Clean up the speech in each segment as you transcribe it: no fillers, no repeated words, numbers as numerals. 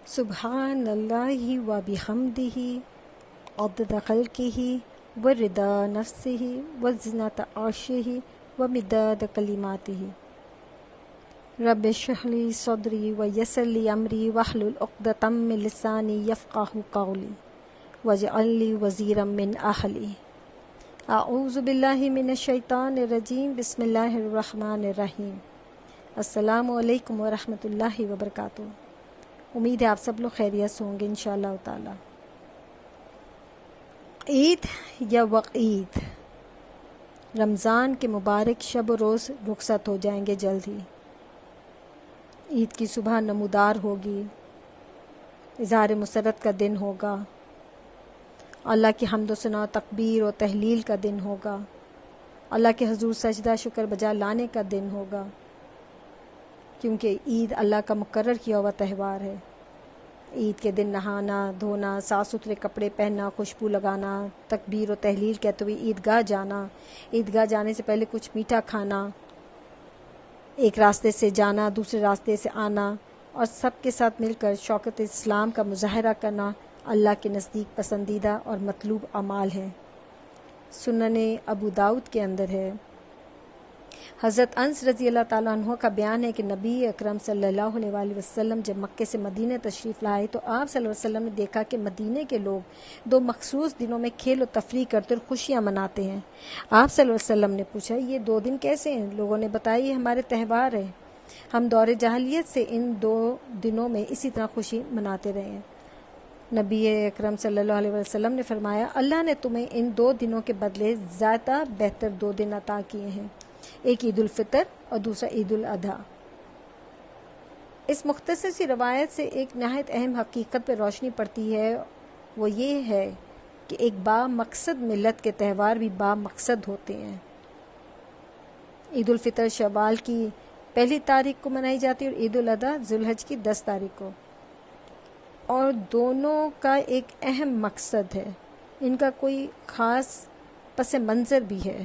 سبحان اللہ و بحمدہ عدد خلقہ و رضا نفسہ و زنۃ عرشہ و مداد کلماتہ۔ رب اشرح لی صدری و یسر لی امری واحلل عقدۃ من لسانی یفقہوا قولی واجعل لی وزیرا من اہلی۔ اعوذ باللہ من الشیطان الرجیم، بسم اللہ الرحمن الرحیم۔ السلام علیکم ورحمۃ اللہ وبرکاتہ۔ امید ہے آپ سب لوگ خیریت سے ہوں گے انشاءاللہ تعالی۔ عید یا وقعید، رمضان کے مبارک شب و روز رخصت ہو جائیں گے جلد ہی۔ عید کی صبح نمودار ہوگی، اظہار مسرت کا دن ہوگا، اللہ کی حمد و ثنا تکبیر و تحلیل کا دن ہوگا، اللہ کے حضور سجدہ شکر بجا لانے کا دن ہوگا، کیونکہ عید اللہ کا مقرر کیا ہوا تہوار ہے۔ عید کے دن نہانا دھونا، صاف ستھرے کپڑے پہننا، خوشبو لگانا، تکبیر و تحلیل کہتے ہوئے عیدگاہ جانا، عیدگاہ جانے سے پہلے کچھ میٹھا کھانا، ایک راستے سے جانا دوسرے راستے سے آنا، اور سب کے ساتھ مل کر شوکت اسلام کا مظاہرہ کرنا اللہ کے نزدیک پسندیدہ اور مطلوب اعمال ہیں۔ سنن ابو داؤد کے اندر ہے، حضرت انس رضی اللہ تعالیٰ عنہ کا بیان ہے کہ نبی اکرم صلی اللہ علیہ وآلہ وسلم جب مکے سے مدینہ تشریف لائے تو آپ صلی اللہ علیہ وسلم نے دیکھا کہ مدینہ کے لوگ دو مخصوص دنوں میں کھیل و تفریح کرتے اور خوشیاں مناتے ہیں۔ آپ صلی اللہ علیہ وسلم نے پوچھا، یہ دو دن کیسے ہیں؟ لوگوں نے بتایا، یہ ہمارے تہوار ہیں، ہم دور جاہلیت سے ان دو دنوں میں اسی طرح خوشی مناتے رہے ہیں۔ نبی اکرم صلی اللہ علیہ وسلم نے فرمایا، اللہ نے تمہیں ان دو دنوں کے بدلے زیادہ بہتر دو دن عطا کیے ہیں، ایک عید الفطر اور دوسرا عید الاضحیٰ۔ اس مختصر سی روایت سے ایک نہایت اہم حقیقت پہ روشنی پڑتی ہے، وہ یہ ہے کہ ایک با مقصد ملت کے تہوار بھی با مقصد ہوتے ہیں۔ عید الفطر شوال کی 1 تاریخ کو منائی جاتی ہے اور عید الاضحیٰ ذوالحج کی 10 تاریخ کو، اور دونوں کا ایک اہم مقصد ہے، ان کا کوئی خاص پس منظر بھی ہے۔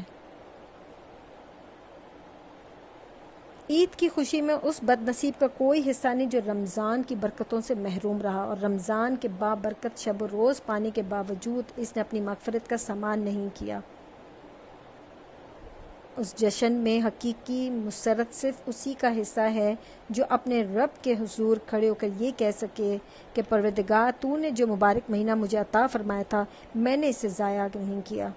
عید کی خوشی میں اس بد نصیب کا کوئی حصہ نہیں جو رمضان کی برکتوں سے محروم رہا اور رمضان کے بابرکت شب و روز پانے کے باوجود اس نے اپنی مغفرت کا سامان نہیں کیا۔ اس جشن میں حقیقی مسرت صرف اسی کا حصہ ہے جو اپنے رب کے حضور کھڑے ہو کر یہ کہہ سکے کہ پروردگار، تو نے جو مبارک مہینہ مجھے عطا فرمایا تھا میں نے اسے ضائع نہیں کیا،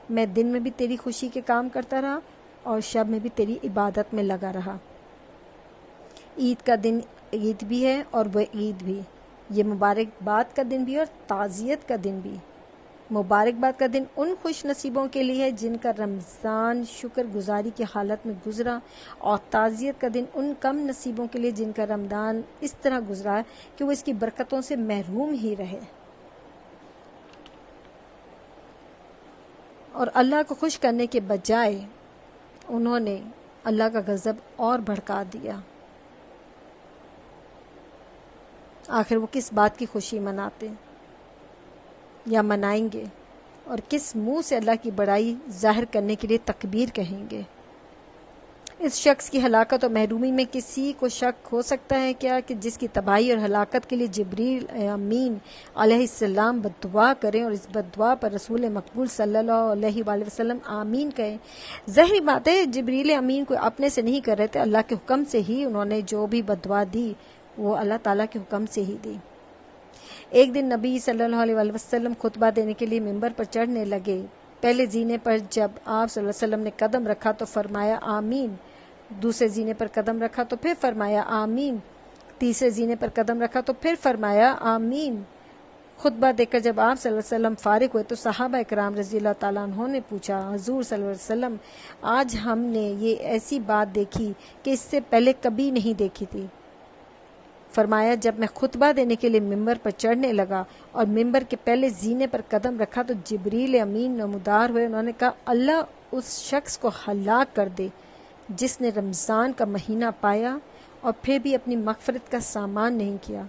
میں دن میں بھی تیری خوشی کے کام کرتا رہا اور شب میں بھی تیری عبادت میں لگا رہا۔ عید کا دن عید بھی ہے اور وہ عید بھی، یہ مبارکباد کا دن بھی اور تعزیت کا دن بھی۔ مبارکباد کا دن ان خوش نصیبوں کے لیے ہے جن کا رمضان شکر گزاری کی حالت میں گزرا، اور تعزیت کا دن ان کم نصیبوں کے لیے جن کا رمضان اس طرح گزرا کہ وہ اس کی برکتوں سے محروم ہی رہے اور اللہ کو خوش کرنے کے بجائے انہوں نے اللہ کا غضب اور بھڑکا دیا۔ آخر وہ کس بات کی خوشی مناتے یا منائیں گے، اور کس منہ سے اللہ کی بڑائی ظاہر کرنے کے لیے تکبیر کہیں گے؟ اس شخص کی ہلاکت اور محرومی میں کسی کو شک ہو سکتا ہے کیا کہ جس کی تباہی اور ہلاکت کے لیے جبریل امین علیہ السلام بد دعا کریں اور اس بد دعا پر رسول مقبول صلی اللہ علیہ وآلہ وسلم آمین کہیں؟ ظاہری بات ہے جبریل امین کو اپنے سے نہیں کر رہے تھے، اللہ کے حکم سے ہی انہوں نے جو بھی بد دعا دی وہ اللہ تعالیٰ کے حکم سے ہی دی۔ ایک دن نبی صلی اللہ علیہ وآلہ وسلم خطبہ دینے کے لیے ممبر پر چڑھنے لگے۔ پہلے زینے پر جب آپ صلی اللہ علیہ وسلم نے قدم رکھا تو فرمایا آمین، دوسرے زینے پر قدم رکھا تو پھر فرمایا آمین، تیسرے زینے پر قدم رکھا تو پھر فرمایا آمین۔ خطبہ دے کر جب آپ صلی اللہ علیہ وسلم فارغ ہوئے تو صحابہ اکرام رضی اللہ تعالیٰ عنہ نے پوچھا، حضور صلی اللہ علیہ وسلم آج ہم نے یہ ایسی بات دیکھی کہ اس سے پہلے کبھی نہیں دیکھی تھی۔ فرمایا، جب میں خطبہ دینے کے لیے ممبر پر چڑھنے لگا اور ممبر کے پہلے زینے پر قدم رکھا تو جبریل امین نمودار ہوئے، انہوں نے کہا، اللہ اس شخص کو ہلاک کر دے جس نے رمضان کا مہینہ پایا اور پھر بھی اپنی مغفرت کا سامان نہیں کیا۔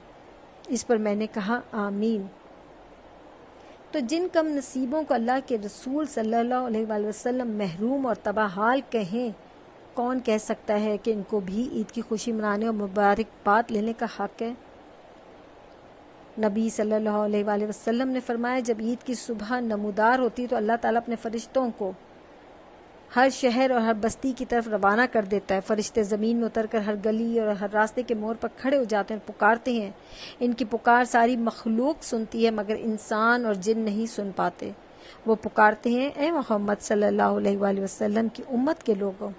اس پر میں نے کہا آمین۔ تو جن کم نصیبوں کو اللہ کے رسول صلی اللہ علیہ وآلہ وسلم محروم اور تباہ حال کہیں، کون کہہ سکتا ہے کہ ان کو بھی عید کی خوشی منانے اور مبارکباد لینے کا حق ہے؟ نبی صلی اللہ علیہ وآلہ وسلم نے فرمایا جب عید کی صبح نمودار ہوتی تو اللہ تعالیٰ اپنے فرشتوں کو ہر شہر اور ہر بستی کی طرف روانہ کر دیتا ہے. فرشتے زمین میں اتر کر ہر گلی اور ہر راستے کے موڑ پر کھڑے ہو جاتے ہیں اور پکارتے ہیں. ان کی پکار ساری مخلوق سنتی ہے مگر انسان اور جن نہیں سن پاتے. وہ پکارتے ہیں اے محمد صلی اللہ علیہ وآلہ وسلم کی امت کے لوگوں،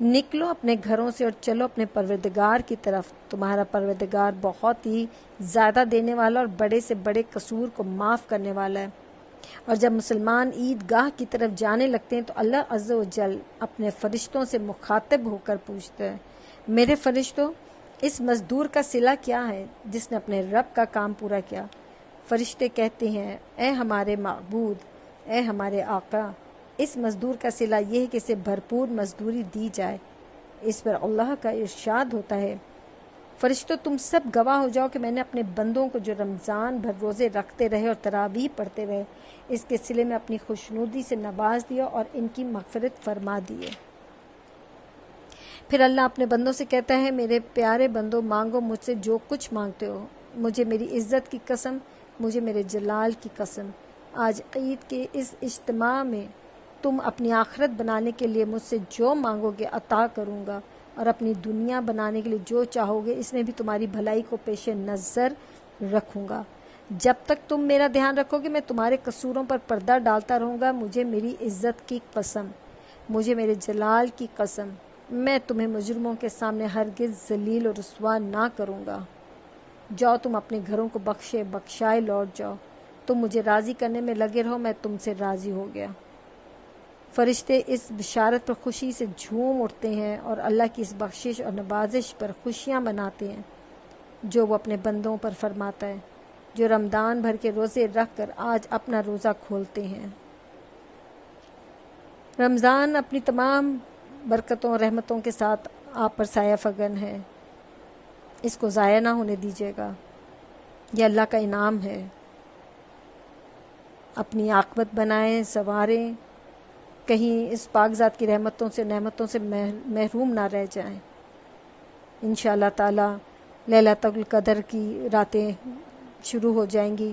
نکلو اپنے گھروں سے اور چلو اپنے پروردگار کی طرف. تمہارا پروردگار بہت ہی زیادہ دینے والا اور بڑے سے بڑے قصور کو معاف کرنے والا ہے. اور جب مسلمان عید گاہ کی طرف جانے لگتے ہیں تو اللہ عز و جل اپنے فرشتوں سے مخاطب ہو کر پوچھتے ہیں میرے فرشتوں اس مزدور کا صلہ کیا ہے جس نے اپنے رب کا کام پورا کیا؟ فرشتے کہتے ہیں اے ہمارے معبود، اے ہمارے آقا، اس مزدور کا صلہ یہ ہے کہ اسے بھرپور مزدوری دی جائے. اس پر اللہ کا ارشاد ہوتا ہے فرشتوں تم سب گواہ ہو جاؤ کہ میں نے اپنے بندوں کو جو رمضان بھر روزے رکھتے رہے اور تراویح پڑھتے رہے اس کے صلے میں اپنی خوشنودی سے نواز دیا اور ان کی مغفرت فرما دیے. پھر اللہ اپنے بندوں سے کہتا ہے میرے پیارے بندوں مانگو مجھ سے جو کچھ مانگتے ہو. مجھے میری عزت کی قسم، مجھے میرے جلال کی قسم، آج عید کے اس اجتماع میں تم اپنی آخرت بنانے کے لیے مجھ سے جو مانگو گے عطا کروں گا، اور اپنی دنیا بنانے کے لیے جو چاہو گے اس میں بھی تمہاری بھلائی کو پیش نظر رکھوں گا. جب تک تم میرا دھیان رکھو گے میں تمہارے قصوروں پر پردہ ڈالتا رہوں گا. مجھے میری عزت کی قسم، مجھے میرے جلال کی قسم، میں تمہیں مجرموں کے سامنے ہرگز ذلیل اور رسوا نہ کروں گا. جاؤ تم اپنے گھروں کو بخشے بخشائے لوٹ جاؤ. تم مجھے راضی کرنے میں لگے رہو، میں تم سے راضی ہو گیا. فرشتے اس بشارت پر خوشی سے جھوم اٹھتے ہیں اور اللہ کی اس بخشش اور نوازش پر خوشیاں مناتے ہیں جو وہ اپنے بندوں پر فرماتا ہے جو رمضان بھر کے روزے رکھ کر آج اپنا روزہ کھولتے ہیں. رمضان اپنی تمام برکتوں اور رحمتوں کے ساتھ آپ پر سایہ فگن ہے. اس کو ضائع نہ ہونے دیجیے گا. یہ اللہ کا انعام ہے. اپنی عاقبت بنائیں، سنواریں، کہیں اس پاک ذات کی رحمتوں سے نعمتوں سے محروم نہ رہ جائیں. انشاءاللہ تعالی لیلۃ القدر کی راتیں شروع ہو جائیں گی،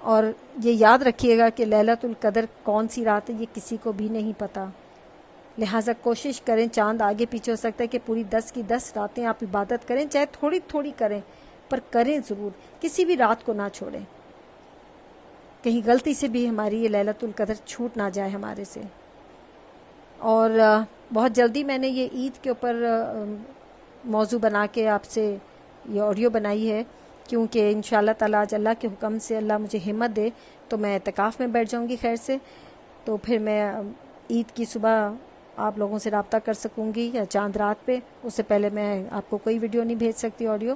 اور یہ یاد رکھیے گا کہ لیلۃ القدر کون سی رات ہے یہ کسی کو بھی نہیں پتہ. لہٰذا کوشش کریں، چاند آگے پیچھے ہو سکتا ہے کہ پوری 10 کی 10 راتیں آپ عبادت کریں، چاہے تھوڑی تھوڑی کریں پر کریں ضرور. کسی بھی رات کو نہ چھوڑیں، کہیں غلطی سے بھی ہماری یہ لیلۃ القدر چھوٹ نہ جائے ہمارے سے. اور بہت جلدی میں نے یہ عید کے اوپر موضوع بنا کے آپ سے یہ آڈیو بنائی ہے، کیونکہ انشاءاللہ تعالیٰ آج اللہ کے حکم سے اللہ مجھے ہمت دے تو میں اعتکاف میں بیٹھ جاؤں گی خیر سے. تو پھر میں عید کی صبح آپ لوگوں سے رابطہ کر سکوں گی یا چاند رات پہ. اس سے پہلے میں آپ کو کوئی ویڈیو نہیں بھیج سکتی آڈیو.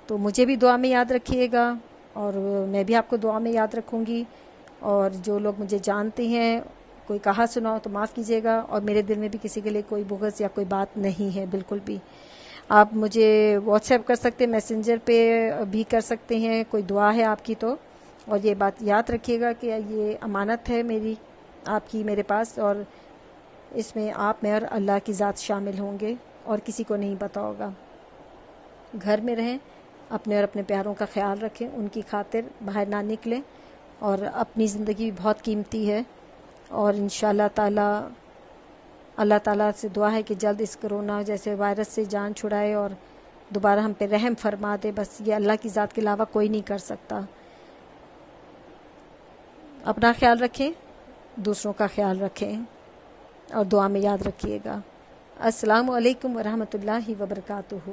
تو مجھے بھی دعا میں یاد رکھیے گا اور میں بھی آپ کو دعا میں یاد رکھوں گی. اور جو لوگ مجھے جانتے ہیں کوئی کہا سنا ہو تو معاف کیجیے گا، اور میرے دل میں بھی کسی کے لیے کوئی بغض یا کوئی بات نہیں ہے بالکل بھی. آپ مجھے واٹس ایپ کر سکتے ہیں، میسنجر پہ بھی کر سکتے ہیں. کوئی دعا ہے آپ کی تو، اور یہ بات یاد رکھیے گا کہ یہ امانت ہے میری آپ کی میرے پاس، اور اس میں آپ میں اور اللہ کی ذات شامل ہوں گے اور کسی کو نہیں پتہ ہوگا. گھر میں رہیں، اپنے اور اپنے پیاروں کا خیال رکھیں، ان کی خاطر باہر نہ نکلیں، اور اپنی زندگی بہت قیمتی ہے. اور انشاءاللہ تعالی اللہ تعالیٰ سے دعا ہے کہ جلد اس کرونا جیسے وائرس سے جان چھڑائے اور دوبارہ ہم پہ رحم فرما دے. بس یہ اللہ کی ذات کے علاوہ کوئی نہیں کر سکتا. اپنا خیال رکھیں، دوسروں کا خیال رکھیں، اور دعا میں یاد رکھیے گا. السلام علیکم ورحمۃ اللہ وبرکاتہ.